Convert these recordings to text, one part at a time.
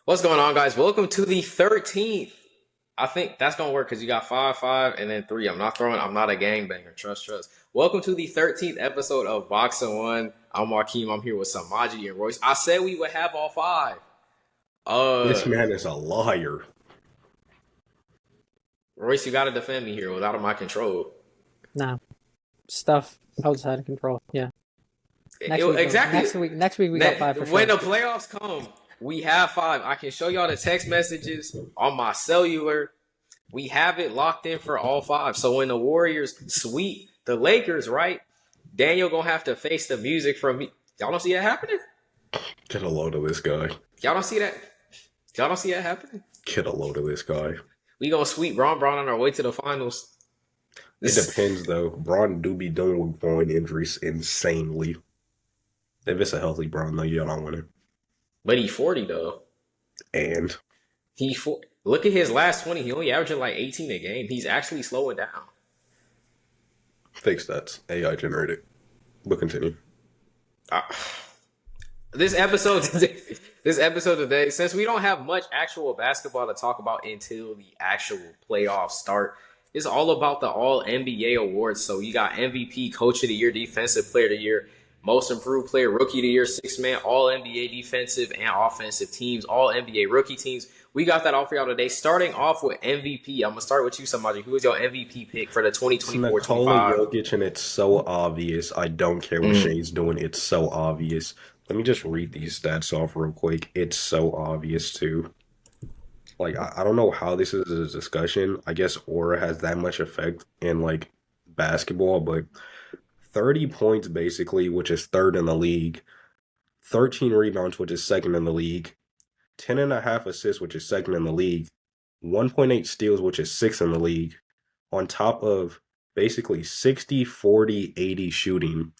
What's going on, guys? Welcome to the 13th. I think that's gonna work because you got five, five, and then three. I'm not a gangbanger. Trust. Welcome to the 13th episode of BoxInOne. I'm Joachim. I'm here with Samajai and Royce. I said we would have all five. This Uh, man is a liar. Royce, you gotta defend me here without my control. No, stuff outside of control. Yeah. Next week, Exactly. next week we got five for When sure. the playoffs come, we have five. I can show y'all the text messages on my cellular. We have it locked in for all five. So when the Warriors sweep the Lakers, right? Daniel gonna have to face the music from me. Y'all don't see that happening? Get a load of this guy. Y'all don't see that? Y'all don't see that happening? Get a load of this guy. We gonna sweep Braun on our way to the finals. It depends though. Braun do be dealing with groin injuries insanely. If it's a healthy Braun though, y'all don't win it. But he's 40 though. And Look at his last 20. He only averaging like 18 a game. He's actually slowing down. fake stats. AI generated. But continue. Uh, this episode today, since we don't have much actual basketball to talk about until the actual playoffs start, it's all about the all NBA awards. So you got MVP, Coach of the Year, Defensive Player of the Year, Most Improved Player, Rookie of the Year, Sixth Man, All NBA defensive and offensive teams, All NBA rookie teams. We got that all for y'all today. Starting off with MVP, I'm gonna start with you, somebody. Who is your MVP pick for the It's Nikola 2024-25? Jokic, and it's so obvious. I don't care what Shay's doing. It's so obvious. Let me just read these stats off real quick. It's so obvious too. Like I don't know how this is a discussion. I guess aura has that much effect in like basketball, but 30 points basically, which is third in the league, 13 rebounds, which is second in the league, 10 and a half assists, which is second in the league, 1.8 steals, which is sixth in the league, on top of basically 60, 40, 80 shooting.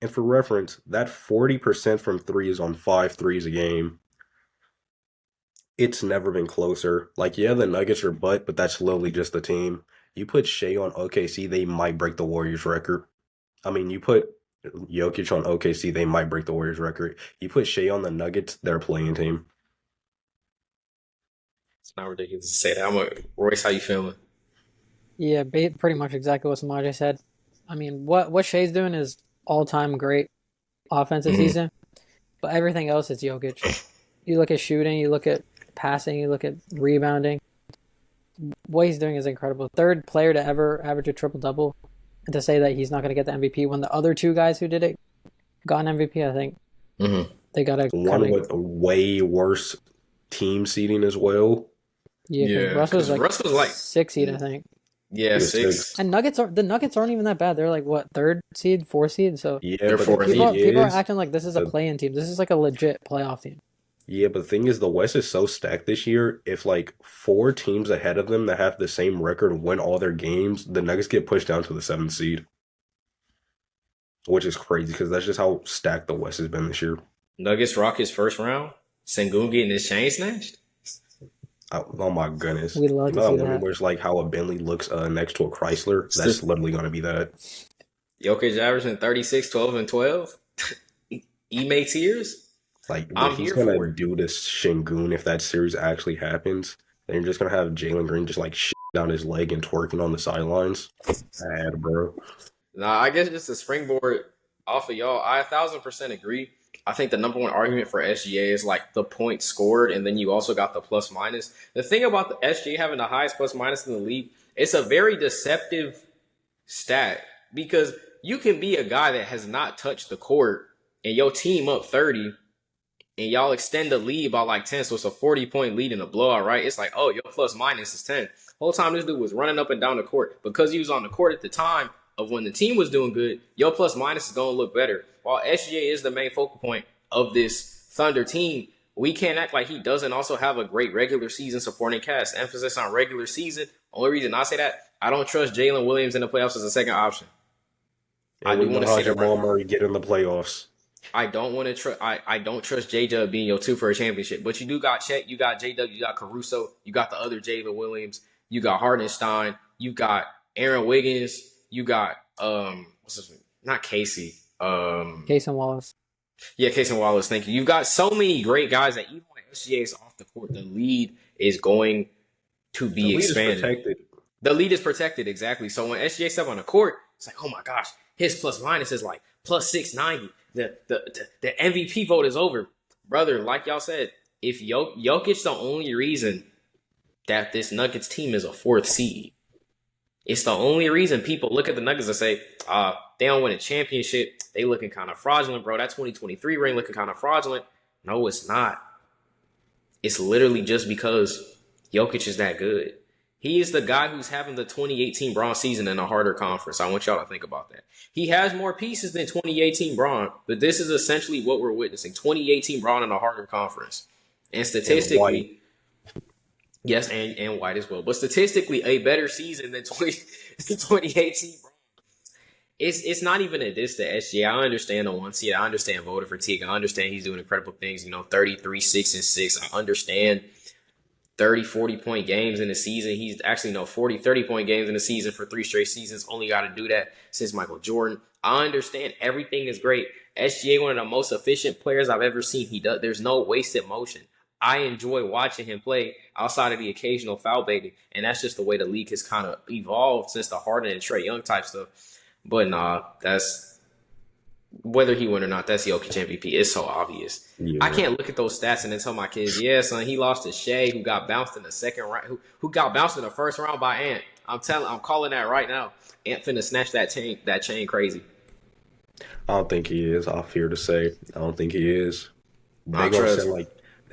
And for reference, that 40% from three is on 5 threes a game. It's never been closer. Like, yeah, the Nuggets are but that's literally just the team. You put Shea on OKC, they might break the Warriors record. I mean, you put Jokic on OKC, they might break the Warriors record. You put Shea on the Nuggets, they're a playing team. It's not ridiculous to say that. Royce, how you feeling? Yeah, pretty much exactly what Samajai said. I mean, what Shea's doing is all-time great offensive season, but everything else is Jokic. You look at shooting, you look at passing, you look at rebounding. What he's doing is incredible. Third player to ever average a triple-double, and to say that he's not going to get the MVP when the other two guys who did it got an MVP, I think they got to One with a way worse team seeding as well. Yeah, Russ was like 6 seed, I think. Yeah, six. And the Nuggets aren't even that bad. They're like what, third seed, fourth seed. So Yeah, They're but fourth. the thing people are is, acting like this is a play-in team. This is like a legit playoff team. yeah, but the thing is, the West is so stacked this year. If like four teams ahead of them that have the same record win all their games, the Nuggets get pushed down to the seventh seed, which is crazy because that's just how stacked the West has been this year. Nuggets Rockets first round. Sengun getting his chain snatched. Oh my goodness! We'd love You to know see that one that. where it's like how a Bentley looks next to a Chrysler. That's literally gonna be that. Jokic averaging 36, 12, and 12. Ime tears. Like I'm what he's here gonna for it. do to Shingun if that series actually happens. Then you're just gonna have Jalen Green just like shit down his leg and twerking on the sidelines. Bad, bro. Nah, I guess just a springboard off of y'all. I 1,000% agree. I think the number one argument for SGA is like the points scored, and then you also got the plus minus. The thing about the SGA having the highest plus minus in the league, it's a very deceptive stat because you can be a guy that has not touched the court and your team up 30 and y'all extend the lead by like 10, so it's a 40-point lead in a blowout, right? It's like, oh, your plus minus is 10. Whole time this dude was running up and down the court because he was on the court at the time of when the team was doing good, your plus minus is going to look better. While SGA is the main focal point of this Thunder team, we can't act like he doesn't also have a great regular season supporting cast. Emphasis on regular season. Only reason I say that, I don't trust Jalen Williams in the playoffs as a second option. I do want to say that Jamal Murray get in the playoffs. I don't want to trust. I don't trust J Dub being your two for a championship. But you do got Chet, you got J Dub, you got Caruso, you got the other Jalen Williams, you got Hardenstein, you got Aaron Wiggins, you got what's his name? Not Case and Wallace. Casey Wallace. Thank you. You've got so many great guys that even when SGA is off the court, the lead is going to be The lead is expanded. protected. The lead is protected, exactly. So when SGA step on the court, it's like, oh my gosh, his plus minus is like plus 690. The MVP vote is over. Brother, like y'all said, if Jokic's the only reason that this Nuggets team is a 4th seed, it's the only reason people look at the Nuggets and say, they don't win a championship. They looking kind of fraudulent, bro. That 2023 ring looking kind of fraudulent. No, it's not. It's literally just because Jokic is that good. He is the guy who's having the 2018 Braun season in a harder conference. I want y'all to think about that. He has more pieces than 2018 Braun, but this is essentially what we're witnessing. 2018 Braun in a harder conference. And statistically, yes, and white as well. But statistically, a better season than 2018 Braun. It's not even a diss to SGA. I understand the 1 seed. I understand voter fatigue. I understand he's doing incredible things. 33, 6, and 6. I understand 30, 40-point games in the season. He's actually 40, 30-point games in the season for 3 straight seasons. Only got to do that since Michael Jordan. I understand everything is great. SGA, one of the most efficient players I've ever seen. There's no wasted motion. I enjoy watching him play outside of the occasional foul baiting, and that's just the way the league has kind of evolved since the Harden and Trae Young type stuff. But nah, that's whether he win or not, that's Jokic MVP. It's so obvious. Yeah. I can't look at those stats and then tell my kids, yeah, son, he lost to Shea, who got bounced in the second round, who got bounced in the first round by Ant. I'm calling that right now. Ant finna snatch that chain crazy. I don't think he is. I fear to say, I don't think he is. They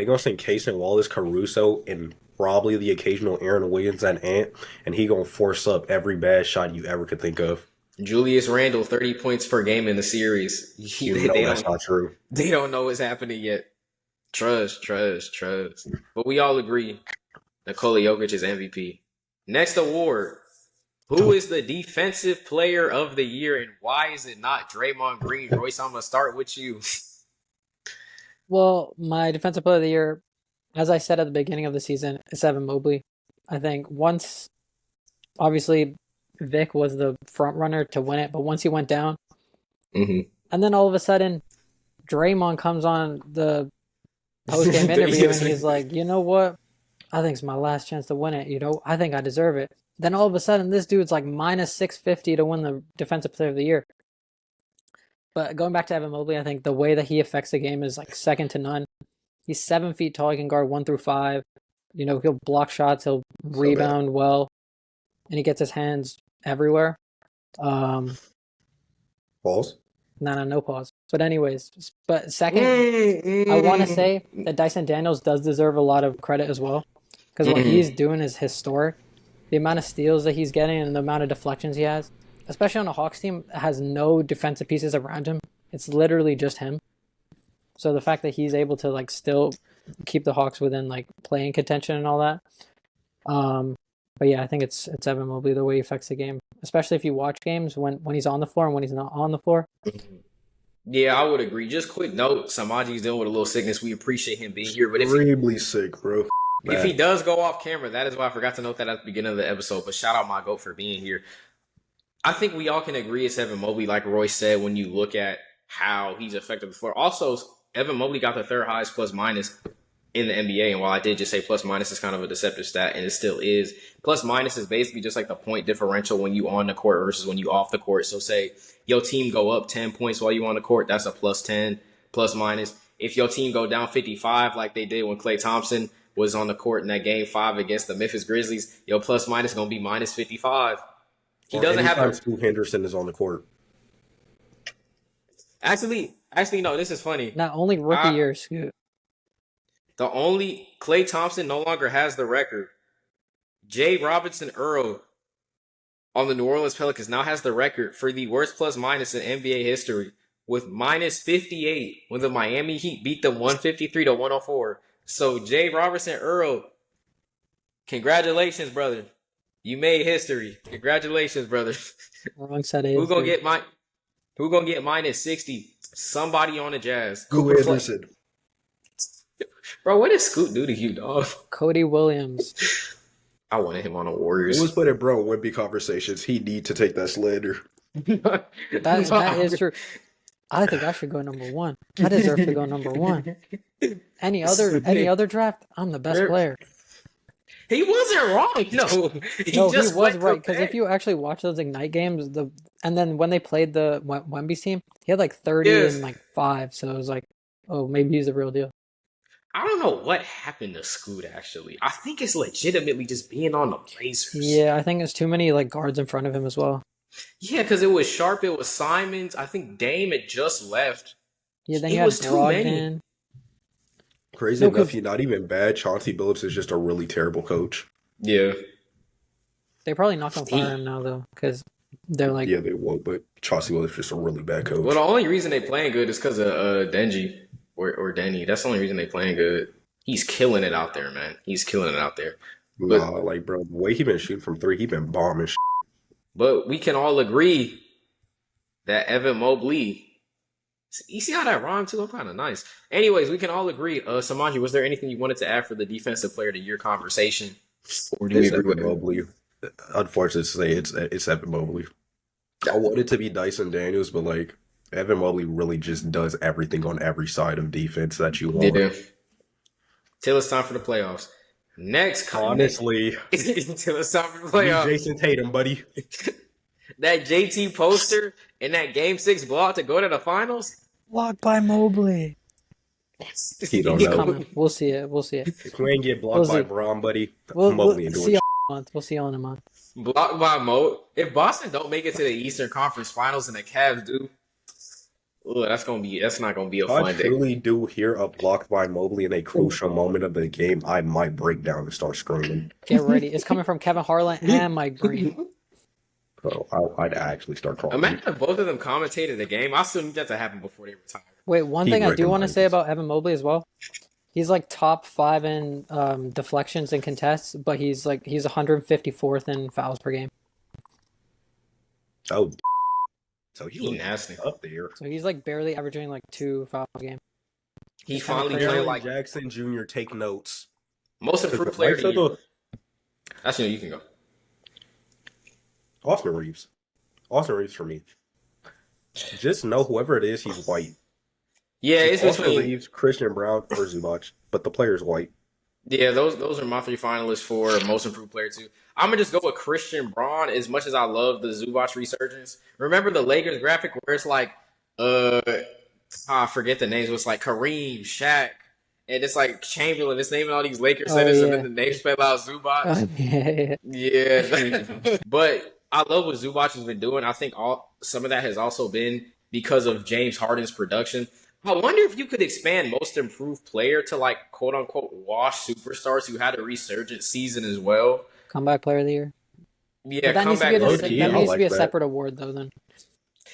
gonna send Case and Wallace, Caruso, and probably the occasional Aaron Wiggins and Ant, and he gonna force up every bad shot you ever could think of. Julius Randle, 30 points per game in the series. That's not true. They don't know what's happening yet. Trust. But we all agree Nikola Jokic is MVP. Next award. Who is the defensive player of the year, and why is it not Draymond Green? Royce, I'm going to start with you. Well, my defensive player of the year, as I said at the beginning of the season, is Evan Mobley. I think once, obviously, Vic was the front runner to win it, but once he went down, and then all of a sudden, Draymond comes on the post-game interview and he's like, you know what? I think it's my last chance to win it. I think I deserve it. Then all of a sudden, this dude's like minus 650 to win the defensive player of the year. But going back to Evan Mobley, I think the way that he affects the game is like second to none. He's 7 feet tall. He can guard 1 through 5. He'll block shots. He'll rebound well, and he gets his hands everywhere. Pause. No pause. But anyways, second, I want to say that Dyson Daniels does deserve a lot of credit as well, because what he's doing is historic. The amount of steals that he's getting and the amount of deflections he has, especially on a Hawks team that has no defensive pieces around him. It's literally just him. So the fact that he's able to still keep the Hawks within playing contention and all that. But yeah, I think it's Evan Mobley, the way he affects the game, especially if you watch games when he's on the floor and when he's not on the floor. Yeah, I would agree. Just quick note, Samaji's dealing with a little sickness. We appreciate him being here, but extremely sick, bro. If he does go off camera, that is why I forgot to note that at the beginning of the episode. But shout out my GOAT for being here. I think we all can agree it's Evan Mobley, like Roy said, when you look at how he's affected before. Also, Evan Mobley got the 3rd highest plus minus in the NBA. And while I did just say plus minus is kind of a deceptive stat, and it still is, plus minus is basically just like the point differential when you on the court versus when you off the court. So say your team go up 10 points while you on the court, that's a plus 10, plus minus. If your team go down 55 like they did when Klay Thompson was on the court in that game 5 against the Memphis Grizzlies, your plus minus going to be minus 55. He doesn't have Scoot Henderson is on the court. Actually, no, this is funny. Not only rookie year, Scoot. The only Klay Thompson no longer has the record. Jay Robinson Earl on the New Orleans Pelicans now has the record for the worst plus minus in NBA history with minus 58 when the Miami Heat beat them 153 to 104. So Jay Robinson Earl, congratulations, brother. You made history. Congratulations, brother. Wrong side of Who gonna get minus 60? Somebody on the Jazz. Who is listen? Bro, what did Scoot do to you, dog? Cody Williams. I wanted him on the Warriors. Who was putting bro Wemby conversations? He need to take that slander. That is true. I think I should go number one. I deserve to go number one. Any other draft, I'm the best player. He wasn't wrong. No, he No, he just was went right to because bed. if you actually watch those Ignite games, and then when they played the Wemby's team, he had like 30 Yes. and like 5. So it was like, oh, maybe he's the real deal. I don't know what happened to Scoot, actually. I think it's legitimately just being on the Blazers. Yeah, I think there's too many like guards in front of him as well. Yeah, because it was Sharp, it was Simons. I think Dame had just left. Yeah, then It you had was too many. Brogdon. Crazy No, enough, 'cause- he's not even bad. Chauncey Billups is just a really terrible coach. Yeah. They're probably not gonna fire him now though, because they're like, Yeah, they won't, but Chauncey Billups is just a really bad coach. Well, the only reason they playing good is because of Denji or Denny. That's the only reason they playing good. He's killing it out there, man. He's killing it out there. Nah, like, bro, the way he been shooting from three, he been bombing. But we can all agree that Evan Mobley. You see how that rhymed too? I'm kind of nice. Anyways, we can all agree. Samajai, was there anything you wanted to add for the defensive player of the year conversation? Or do we It's agree Evan with it? Mobley. Unfortunate to say, it's Evan Mobley. I want it to be Dyson Daniels, but like Evan Mobley really just does everything on every side of defense that you want. Yeah. Till it's time for the playoffs. Next, Honestly, till it's time for the use playoffs. Jason Tatum, buddy. That JT poster and that Game 6 block to go to the finals. blocked by Mobley. He don't It's know. coming. We'll see it. If we ain't get blocked We'll by see. Braun, buddy, We'll Mobley ain't see doing you in a month. We'll see you in a month. Blocked by Mo. If Boston don't make it to the Eastern Conference Finals and the Cavs do, that's not gonna be a If I fun day. truly do hear a blocked by Mobley in a crucial moment of the game, I might break down and start screaming. Get ready. It's coming from Kevin Harlan and Mike Green. So I'd actually start crying. Imagine if both of them commentated the game. I still need that to happen before they retire. Wait, one He thing I do want to recognizes. say about Evan Mobley as well. He's like top 5 in deflections and contests, but he's 154th in fouls per game. Oh, so He he nasty. up there. So he's like barely averaging like 2 fouls a game. He He's kinda finally crazy. playing Jaren like Jackson Jr. take notes. most improved player of the year. Actually, no, you can go. Austin Reeves. Austin Reeves for me. Just know whoever it is, he's white. Yeah, it's Austin between. Reeves, Christian Brown, or Zubac, but the player's white. Yeah, those are my 3 finalists for most improved player too. I'm gonna just go with Christian Braun. As much as I love the Zubac resurgence, remember the Lakers graphic where it's like, I forget the names. It was like Kareem, Shaq, and it's like Chamberlain. It's naming all these Lakers Oh, centers, yeah. and then the names spell out Zubac. Yeah. Yeah, but I love what Zubac has been doing. I think some of that has also been because of James Harden's production. I wonder if you could expand most improved player to like quote unquote wash superstars who had a resurgent season as well. Comeback player of the year. Yeah, But that needs to comeback. be, low-key, that I needs to like be a that. separate award though then.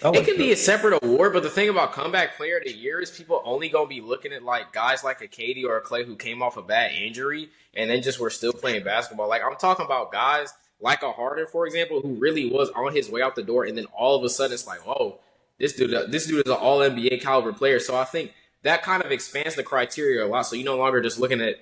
I It could be a separate award, but the thing about comeback player of the year is people only gonna be looking at like guys like a Katie or a Clay who came off a bad injury and then just were still playing basketball. Like I'm talking about guys like a Harden, for example, who really was on his way out the door, and then all of a sudden it's like, whoa, this dude is an all NBA caliber player. So I think that kind of expands the criteria a lot. So you're no longer just looking at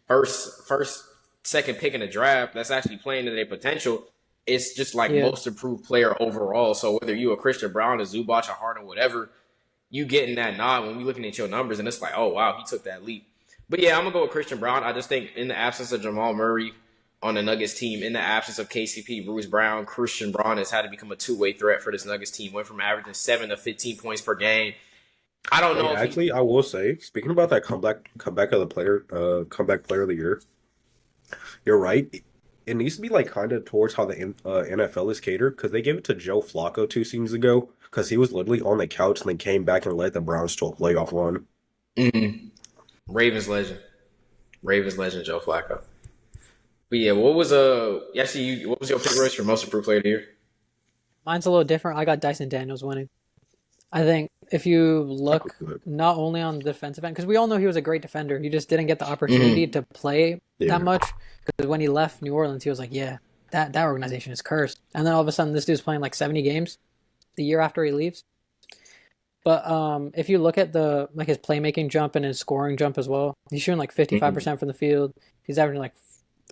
first, second pick in the draft that's actually playing to their potential. It's just like Yeah. most improved player overall. So whether you a Christian Brown, a Zubac, a Harden, whatever, you getting that nod when we looking at your numbers, and it's like, oh wow, he took that leap. But yeah, I'm gonna go with Christian Brown. I just think in the absence of Jamal Murray on the Nuggets team, in the absence of KCP, Bruce Brown, Christian Brown has had to become a two-way threat for this Nuggets team. Went from averaging 7 to 15 points per game. I don't know. Actually, I will say, speaking about that comeback of the player, comeback player of the year, you're right. It needs to be like kind of towards how the NFL is catered, because they gave it to Joe Flacco 2 seasons ago because he was literally on the couch and then came back and led the Browns to a playoff run. Ravens legend, Joe Flacco. But yeah, what was what was your pick, Royce, for most improved player of the year? Mine's a little different. I got Dyson Daniels winning. I think if you look Good. not only on the defensive end, because we all know he was a great defender, he just didn't get the opportunity to play Yeah. that much. Because when he left New Orleans, he was like, "Yeah, that organization is cursed." And then all of a sudden, this dude's playing like 70 games the year after he leaves. But if you look at his playmaking jump and his scoring jump as well, he's shooting like 55% from the field. He's averaging like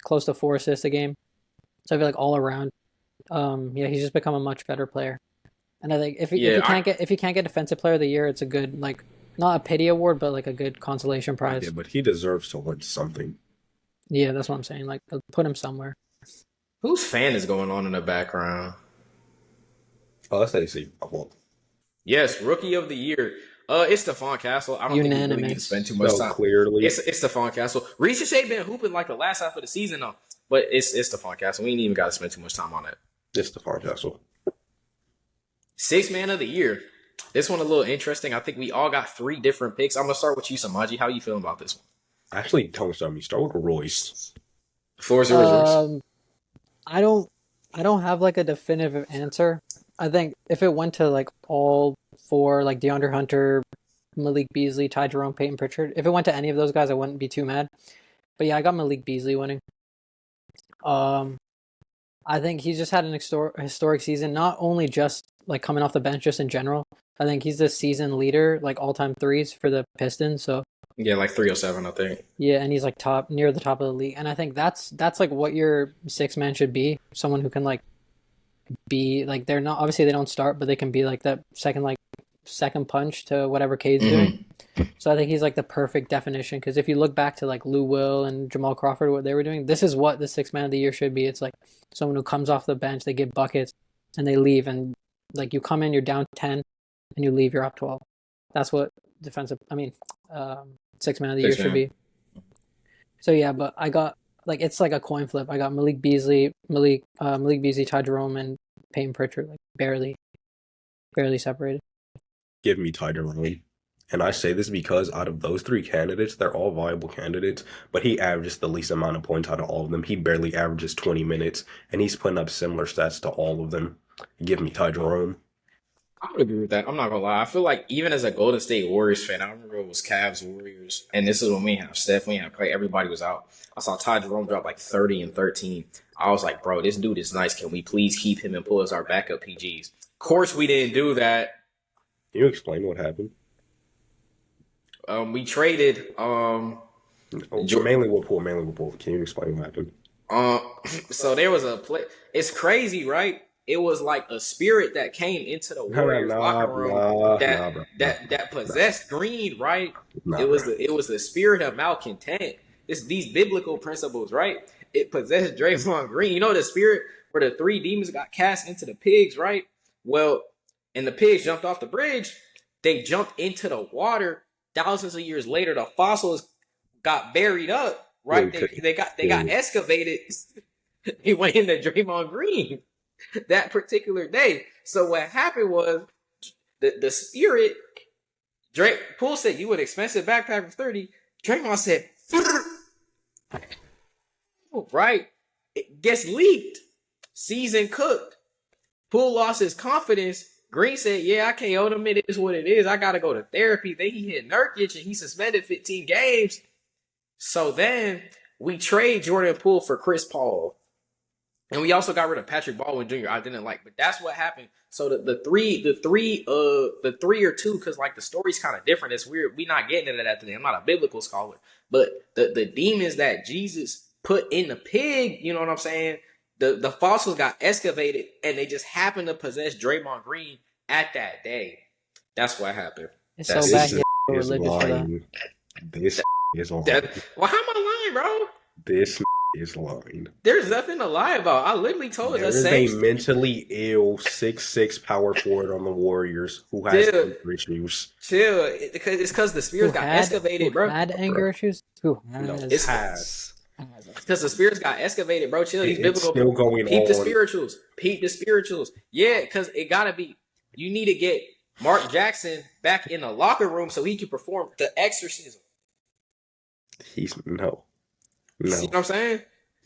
close to 4 assists a game. So I feel like all around, he's just become a much better player. And I think if Yeah, he can't get Defensive Player of the Year, it's a good like not a pity award, but like a good consolation prize. Yeah, but he deserves to win something. Yeah, that's what I'm saying. Like put him somewhere. whose fan is going on in the background? Oh, that's AC. Well, Yes, Rookie of the Year. It's Stephon Castle. I don't think we really need to spend too much so time. clearly. It's Stephon Castle. Reese Shea been hooping like the last half of the season though, but it's Stephon Castle. We ain't even got to spend too much time on it. It's Stephon Castle. Sixth Man of the Year. This one a little interesting. I think we all got 3 different picks. I'm gonna start with you, Samaji. How you feeling about this one? Actually, don't start me. Start with Royce. The floor is yours. I don't have like a definitive answer. I think if it went to like all 4, like DeAndre Hunter, Malik Beasley, Ty Jerome, Peyton Pritchard, if it went to any of those guys, I wouldn't be too mad. But yeah, I got Malik Beasley winning. I think he's just had an historic season, not only just like coming off the bench, just in general. I think he's the season leader, like all-time threes for the Pistons. So Yeah, like 307, I think. yeah, and he's like near the top of the league. And I think that's like what your 6-man should be. Someone who can like be like, they're not, obviously they don't start, but they can be like that second punch to whatever Cade's doing. So I think he's like the perfect definition, because if you look back to like Lou Will and Jamal Crawford, what they were doing, this is what the 6-man of the year should be. It's like someone who comes off the bench, they get buckets, and they leave, and like you come in, you're down 10, and you leave, you're up 12. That's what 6-man of the year should be. So yeah, but I got like, it's like a coin flip. I got Malik Beasley, Ty Jerome, and Peyton Pritchard, like barely separated. Give me Ty Jerome. And I say this because out of those 3 candidates, they're all viable candidates, but he averages the least amount of points out of all of them. He barely averages 20 minutes, and he's putting up similar stats to all of them. Give me Ty Jerome. I would agree with that. I'm not gonna lie. I feel like even as a Golden State Warriors fan, I remember it was Cavs Warriors, and this is when we have Steph, we have Clay, everybody was out. I saw Ty Jerome drop like 30 and 13. I was like, bro, this dude is nice. Can we please keep him and pull as our backup PGs? Of course, we didn't do that. Can you explain what happened? We traded. Mainly what pool? Can you explain what happened? So there was a play. It's crazy, right? It was like a spirit that came into the Warriors locker room that possessed Green, right? It was the spirit of malcontent. These biblical principles, right? It possessed Draymond Green. You know the spirit where the 3 demons got cast into the pigs, right? Well, and the pigs jumped off the bridge. They jumped into the water. Thousands of years later, the fossils got buried up, right? They got excavated. It went into Draymond Green that particular day. So what happened was the spirit. Poole said, "You an expensive backpack for 30." Draymond said, right? It gets leaked. Season cooked. Poole lost his confidence. Green said, yeah, I can't hold him. It is what it is. I got to go to therapy. Then he hit Nurkic and he suspended 15 games. So then we trade Jordan Poole for Chris Paul. And we also got rid of Patrick Baldwin Jr. I didn't like, but that's what happened. So the three or 2, because like the story's kind of different. It's weird. We not getting into that today. I'm not a biblical scholar, but the demons that Jesus put in the pig, you know what I'm saying? The fossils got excavated, and they just happened to possess Draymond Green at that day. That's what happened. It's so bad. This is lying. Well, how am I lying, bro? This is lying. There's nothing to lie about. I literally told you. There is a mentally ill 6'6" power forward on the Warriors who has anger issues. Chill. It's because the spirits got excavated, bro. Had anger issues? Who has? Because the spirits got excavated, bro. Chill. These biblical still going peep on. Peep the spirituals. Yeah, because it gotta be. You need to get Mark Jackson back in the locker room so he can perform the exorcism. No. See what I'm saying?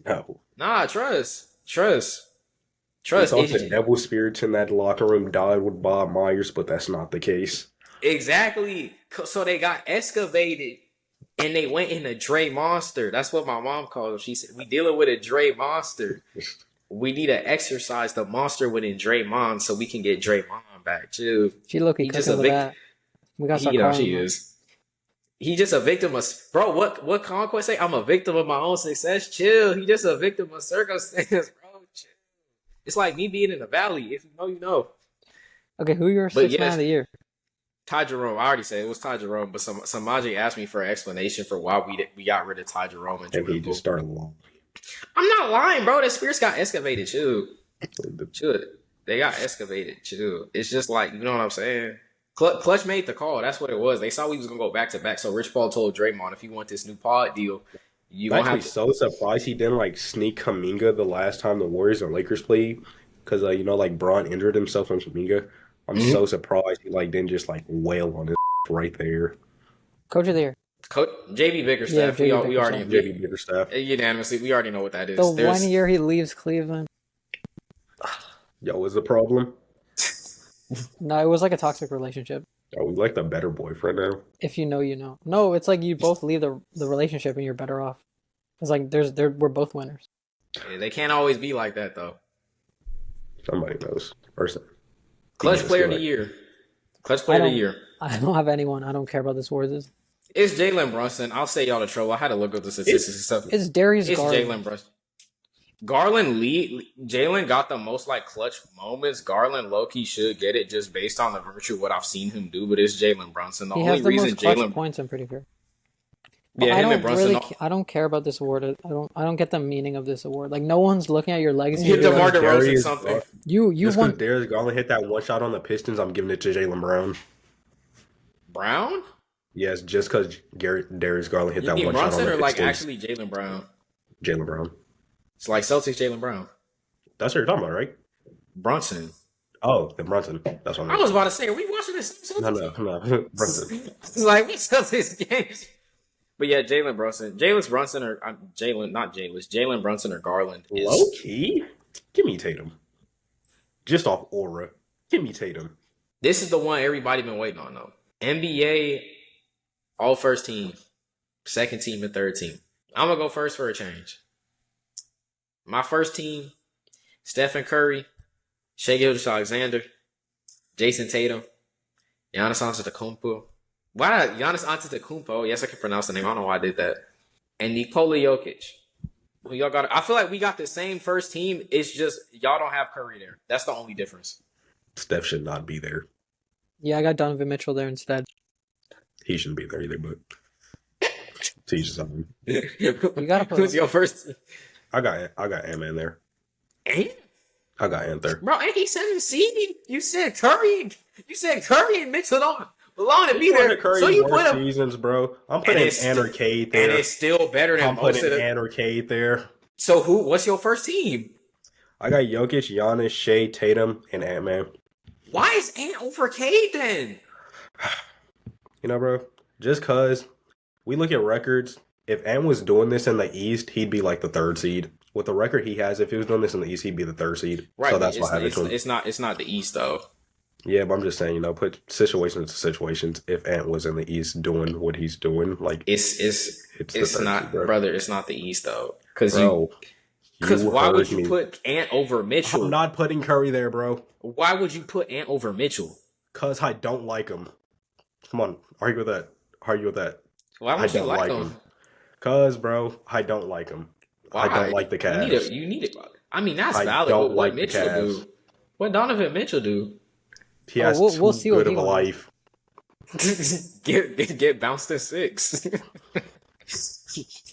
No. Nah, trust. It's also the devil spirits in that locker room died with Bob Myers, but that's not the case. Exactly. So they got excavated. And they went in a Dre monster. That's what my mom called him. She said, we dealing with a Dre monster. We need to exercise the monster within Draymond so we can get Draymond back, too. She looking just a victim. We got some. She is. He just a victim of, bro. What Conquest say? I'm a victim of my own success. Chill. He just a victim of circumstance, bro. Chill. It's like me being in the valley. If you know, you know. Okay, who your But sixth man yes, of the year? Ty Jerome. I already said it was Ty Jerome, but Samaji asked me for an explanation for why we got rid of Ty Jerome and And he Jordan just Poole. started long. I'm not lying, bro. The Spears got excavated. Chill. They got excavated. Chill. It's just like, you know what I'm saying? Clutch made the call. That's what it was. They saw we was gonna go back to back. So Rich Paul told Draymond, if you want this new pod deal, you I'm gonna actually have to. so surprised he didn't like sneak Kaminga the last time the Warriors and Lakers played, because you know, like Braun injured himself on Kaminga. I'm so surprised he like didn't just like wail on his right there. Coach of the year. Coach JB Bickerstaff. JB We already JB Bickerstaff. unanimously. We already know what that is. The 1 year he leaves Cleveland. Yo, what's the problem? No, it was like a toxic relationship. Oh, we like the better boyfriend now. If you know, you know. No, it's like you both leave the relationship and you're better off. It's like we're both winners. Yeah, they can't always be like that though. Somebody knows. Person. Clutch player of the year. Clutch player of the year. I don't have anyone. I don't care about this Warriors. It's Jalen Brunson. I'll say y'all the trouble. I had to look up the statistics and stuff. It's Darius Garland. Jalen Brunson. Jalen got the most like clutch moments. Garland low-key should get it just based on the virtue of what I've seen him do, but it's Jalen Brunson. The He only has the reason most clutch Jalen points, I'm pretty sure. Yeah, him and Brunson. I don't care about this award. I don't get the meaning of this award. Like no one's looking at your legacy. Give DeMar Like, DeRozan something. you Just won. because Darius Garland hit that one shot on the Pistons, I'm giving it to Jaylen Brown. Brown? Yes, just because Darius Garland hit You that mean one Brunson shot on or the like Pistons. actually Jalen Brown? Jaylen Brown. It's like Celtics Jalen Brown. That's what you're talking about, right? Brunson. Oh, the Brunson. That's what I was about to say, are we watching this? No. Brunson. It's like we Celtics games. But yeah, Jalen Brunson. Jalen Brunson or Garland. Low key? Give me Tatum. Just off aura. Give me Tatum. This is the one everybody been waiting on though. NBA all first team, second team, and third team. I'm gonna go first for a change. My first team, Stephen Curry, Shai Gilgeous-Alexander, Jason Tatum, Giannis Antetokounmpo. Why not Giannis Antetokounmpo? Yes, I can pronounce the name. I don't know why I did that. And Nikola Jokic. I feel like we got the same first team. It's just y'all don't have Curry there. That's the only difference. Steph should not be there. Yeah, I got Donovan Mitchell there instead. He shouldn't be there either, but teach something. You gotta put. Who's your first? I got Ant-Man there. Ant? I got Ant there. Bro, ain't he 7th seed? You said Curry. You said Curry and Mitchell don't belong to be there. Curry So you put him. seasons, bro. I'm putting Ant or Cade there. And it's still better than I'm most putting of the. Ant or Cade there. So what's your first team? I got Jokic, Giannis, Shea, Tatum, and Ant-Man. Why is Ant over Cade then? You know, bro, just because we look at records, if Ant was doing this in the East, he'd be like the 3rd seed. With the record he has, if he was doing this in the East, he'd be the 3rd seed. Right, So that's why I have it to him. It's not the East though. Yeah, but I'm just saying, you know, put situations to situations. If Ant was in the East doing what he's doing, like It's not, seed, bro. brother. It's not the East though. Because Bro, why would heard you me. put Ant over Mitchell? I'm not putting Curry there, bro. Why would you put Ant over Mitchell? Because I don't like him. Come on, argue with that. Argue with that. Why I would you don't like like him? him. Because, bro, I don't like him. Why? I don't like the Cavs. You need it. I mean, that's I valid. don't But what like the Mitchell Cavs. do? What Donovan Mitchell do? He has we'll see too what good he of a gonna do. life. get bounced to 6.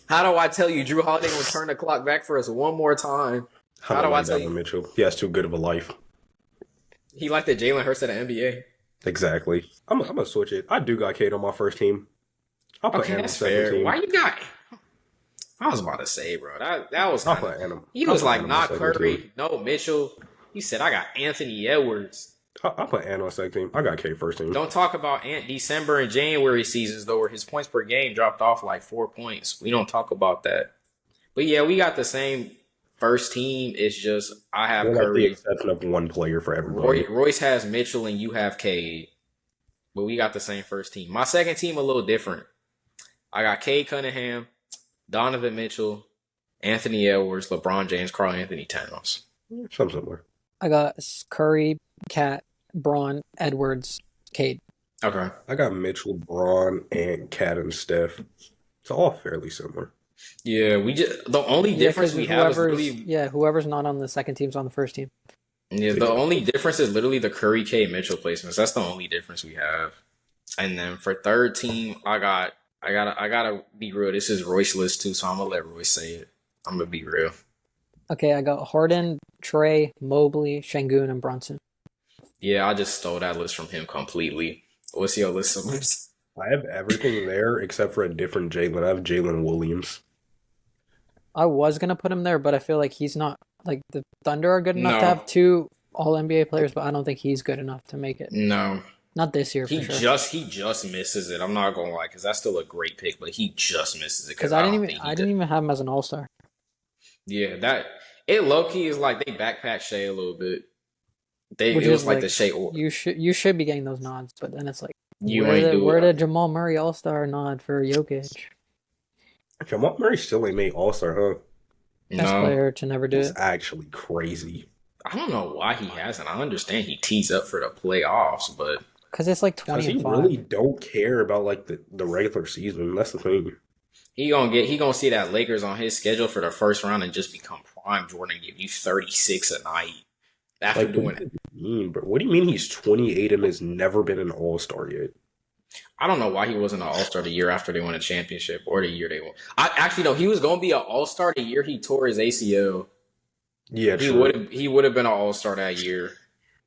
How do I tell you Drew Holiday will turn the clock back for us one more time? How do I tell you? Mitchell? He has too good of a life. He like the Jalen Hurts of the NBA. Exactly. I'm gonna switch it. I do got Cade on my first team. I'll put Okay, Ant on that's second fair. team. Why you got? I was about to say, bro. That was I'll kind put of. Ant on- He I'll was put like, Ant on my not second Curry, team. no Mitchell. He said, I got Anthony Edwards. I'll put Ant on second team. I got Cade first team. Don't talk about Ant December and January seasons though, where his points per game dropped off like 4 points. We don't talk about that. But yeah, we got the same first team. It's just I have We're like the Curry. exception of one player for everybody. Royce has Mitchell and you have Cade. But we got the same first team. My second team a little different. I got Cade Cunningham, Donovan Mitchell, Anthony Edwards, LeBron James, Karl Anthony Towns. Something similar. I got Curry, Cat, Braun, Edwards, Cade. Okay. I got Mitchell, Braun, and Cat and Steph. It's all fairly similar. Yeah, the only difference we have is really whoever's not on the second team's on the first team. Yeah, To the get only difference is literally the Curry K Mitchell placements. That's the only difference we have. And then for third team, I gotta be real. This is Royce list too, so I'm gonna let Royce say it. I'm gonna be real. Okay, I got Harden, Trey, Mobley, Şengün, and Brunson. Yeah, I just stole that list from him completely. What's your list of lists? I have everything there except for a different Jalen. I have Jalen Williams. I was gonna put him there, but I feel like he's not like the Thunder are good enough to No, have two All NBA players, but I don't think he's good enough to make it. no. Not this year for He sure. just misses it. I'm not gonna lie, because that's still a great pick, but he just misses it Because because I don't think I he didn't did. even have him as an All Star. Yeah, that it low key is like they backpack Shea a little bit. Which It was is like like the Shea or you should be getting those nods, but then it's like you ain't do where it. did Jamal Murray All Star nod for Jokic? Jamal Murray still ain't made All-Star, huh? Best No, player to never do That's it. actually crazy. I don't know why he hasn't. I understand he tees up for the playoffs, but Because it's like Because 20 he and 5. really don't care about like the regular season. That's the thing. he gonna see that Lakers on his schedule for the first round and just become prime Jordan and give you 36 a night after Like, what doing do it. you mean, bro? What do you mean he's 28 and has never been an All-Star yet? I don't know why he wasn't an All Star the year after they won a championship or the year they won. I actually no, he was gonna be an All Star the year he tore his ACL. Yeah, He true. would have been an All Star that year.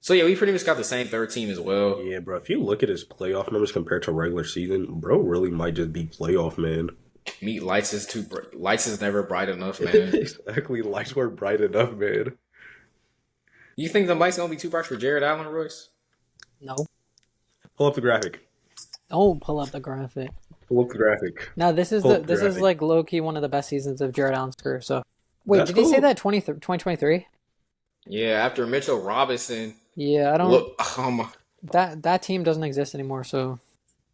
So yeah, we pretty much got the same third team as well. Yeah, bro. If you look at his playoff numbers compared to regular season, bro really might just be playoff man. Meet lights is never bright enough, man. Exactly. Lights were bright enough, man. You think the lights gonna be too bright for Jared Allen, Royce? No. Pull up the graphic. Don't pull up the graphic. Pull up the graphic. Now this is Pull up the this is graphic. like low key one of the best seasons of Jared Allen's career. So wait, That's did he say cool. that 2023? Yeah, after Mitchell Robinson, Yeah, I don't. look, That team doesn't exist anymore. So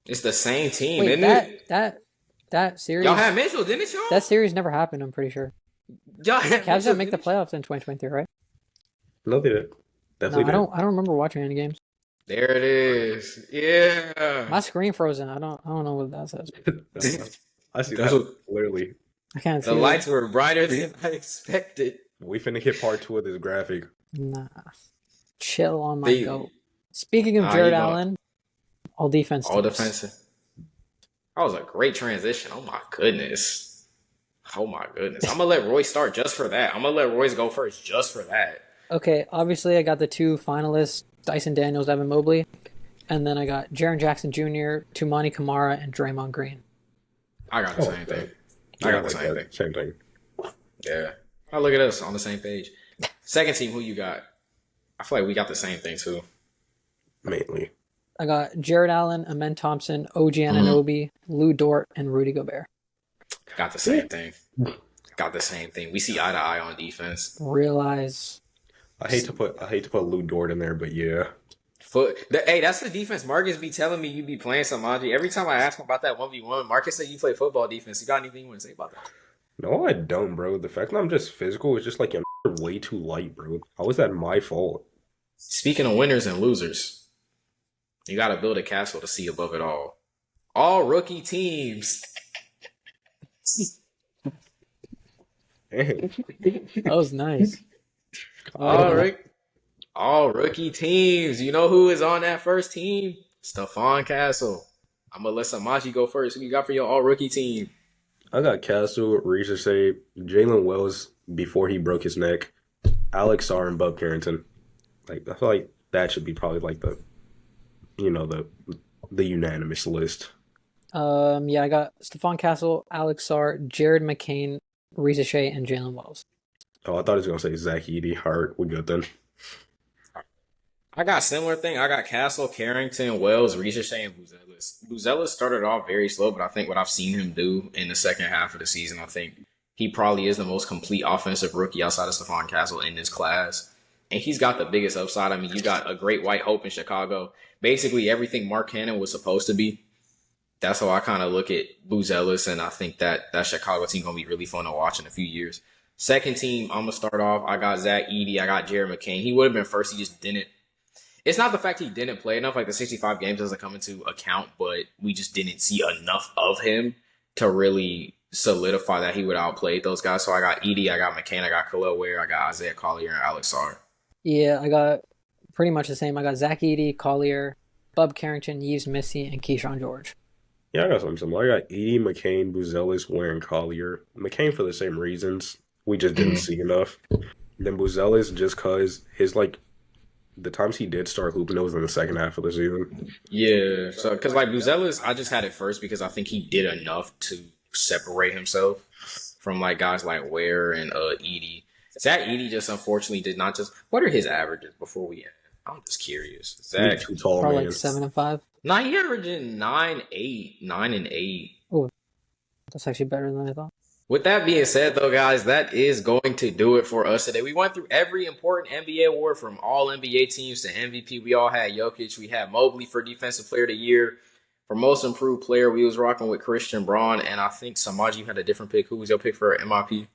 it's the same team, wait, isn't it? that series Y'all had Mitchell, didn't y'all? that series never happened. I'm pretty sure. Y'all had Cavs Mitchell, didn't make the didn't you? playoffs in 2023, right? No, they did. No, Definitely I don't remember watching any games. There it is. Yeah. My screen frozen. I don't know what that says. did. I see That's that what- clearly. I can't see The it. lights were brighter than I expected. We finna hit part 2 of this graphic. Nah, chill on my They- goat. Speaking of Ah, Jared you know- Allen, all defense. All teams. defensive. That was a great transition. Oh my goodness. Oh my goodness. I'm gonna let Royce start just for that. I'm gonna let Royce go first just for that. Okay, obviously I got the two finalists: Dyson Daniels, Evan Mobley, and then I got Jaren Jackson Jr., Tumani Kamara, and Draymond Green. I got the same thing. I got the same thing. Same thing. Yeah. Oh, look at us on the same page. Second team, who you got? I feel like we got the same thing too. Mainly. I got Jared Allen, Amen Thompson, OG Mm-hmm. Anunoby, Lou Dort, and Rudy Gobert. Got the same thing. Got the same thing. We see eye to eye on defense. Realize I hate to put Lou Dort in there, but yeah. Hey, that's the defense. Marcus be telling me you be playing Samajai. Every time I ask him about that 1v1, Marcus said you play football defense. You got anything you want to say about that? No, I don't, bro. The fact that I'm just physical is just like you're way too light, bro. How is that my fault? Speaking of winners and losers, you got to build a castle to see above it all. All rookie teams. Damn. that was nice. All right. All rookie teams. You know who is on that first team? Stephon Castle. I'm going to let Samaji go first. Who you got for your all rookie team? I got Castle, Reese, Jalen Wells before he broke his neck, Alex Sarr, and Bub Carrington. Like I feel like that should be probably like the unanimous list. Yeah, I got Stephon Castle, Alex Sarr, Jared McCain, Reza Shea, and Jalen Wells. Oh, I thought he was gonna say Zach Edey. Hart, we good then. I got similar thing. I got Castle, Carrington, Wells, Ricochet, and Buzelis. Buzelis started off very slow, but I think what I've seen him do in the second half of the season, I think he probably is the most complete offensive rookie outside of Stephon Castle in this class. And he's got the biggest upside. I mean, you got a great white hope in Chicago. Basically everything Mark Cannon was supposed to be. That's how I kind of look at Buzelis, and I think that Chicago team going to be really fun to watch in a few years. Second team, I'm going to start off. I got Zach Edey. I got Jared McCain. He would have been first. He just didn't. It's not the fact he didn't play enough. Like the 65 games doesn't come into account, but we just didn't see enough of him to really solidify that he would outplay those guys. So I got Edey, I got McCain, I got Khalil Ware, I got Isaiah Collier, and Alex Sarr. Yeah, I got pretty much the same. I got Zach Edey, Collier, Bub Carrington, Yves Missy, and Keyshawn George. Yeah, I got something similar. I got Edie, McCain, Buzelis, Ware, and Collier. McCain for the same reasons. We just didn't Mhm. see enough. Then Buzelis just cause his like the times he did start hooping, it was in the second half of the season. Yeah, so because like Buzelis, I just had it first because I think he did enough to separate himself from like guys like Ware and Edie. Zach Edey just unfortunately did not just. What are his averages before we end? I'm just curious. He's Zach, too tall, Probably man. like 7 and 5. nah, he averaging 9-8, 9-8. Oh, that's actually better than I thought. With that being said, though, guys, that is going to do it for us today. We went through every important NBA award from all NBA teams to MVP. We all had Jokic. We had Mobley for Defensive Player of the Year. For Most Improved Player, we was rocking with Christian Braun. And I think Samaj, you had a different pick. Who was your pick for MIP?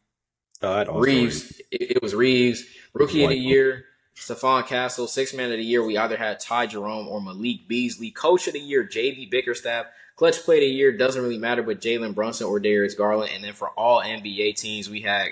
I'd also Reeves. It was Reeves. Rookie of the White. Year, Stephon Castle. Sixth Man of the Year, we either had Ty Jerome or Malik Beasley. Coach of the Year, JB Bickerstaff. Clutch Play of the Year, doesn't really matter, but Jalen Brunson or Darius Garland. And then for all NBA teams, we had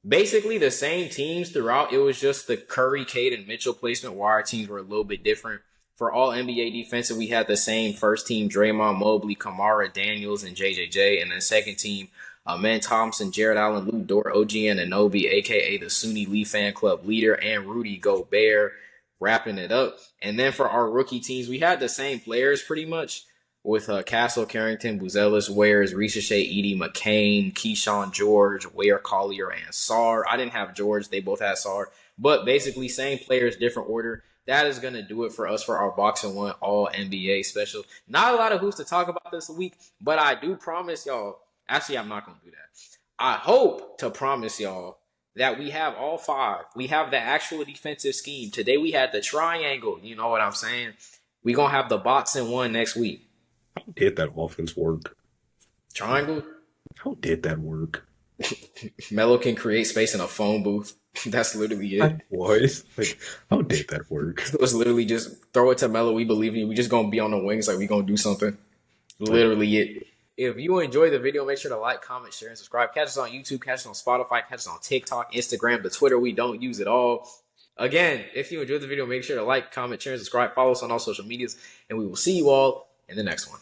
basically the same teams throughout. It was just the Curry, Cade, and Mitchell placement where our teams were a little bit different. For all NBA defensive, we had the same first team: Draymond, Mobley, Kamara, Daniels, and JJJ. And then second team, Amen Thompson, Jared Allen, Lou Dort, OG Anunoby, a.k.a. the Sunni Lee fan club leader, and Rudy Gobert, wrapping it up. And then for our rookie teams, we had the same players pretty much with Castle, Carrington, Buzelis, Wares, Ricochet, Edie, McCain, Keyshawn George, Ware, Collier, and Sarr. I didn't have George. They both had Sarr. But basically, same players, different order. That is going to do it for us for our BoxInOne All NBA special. Not a lot of hoops to talk about this week, but I do promise y'all. Actually, I'm not going to do that. I hope to promise y'all that we have all five. We have the actual defensive scheme. Today we had the triangle. You know what I'm saying? We're going to have the BoxInOne next week. How did that offense work? Triangle? How did that work? Melo can create space in a phone booth. That's literally it. What? Like, how did that work? It was literally just throw it to Melo. We believe in you. We just going to be on the wings like we going to do something. Literally it. If you enjoyed the video, make sure to like, comment, share, and subscribe. Catch us on YouTube, catch us on Spotify, catch us on TikTok, Instagram, the Twitter. We don't use it all. Again, if you enjoyed the video, make sure to like, comment, share, and subscribe. Follow us on all social medias, and we will see you all in the next one.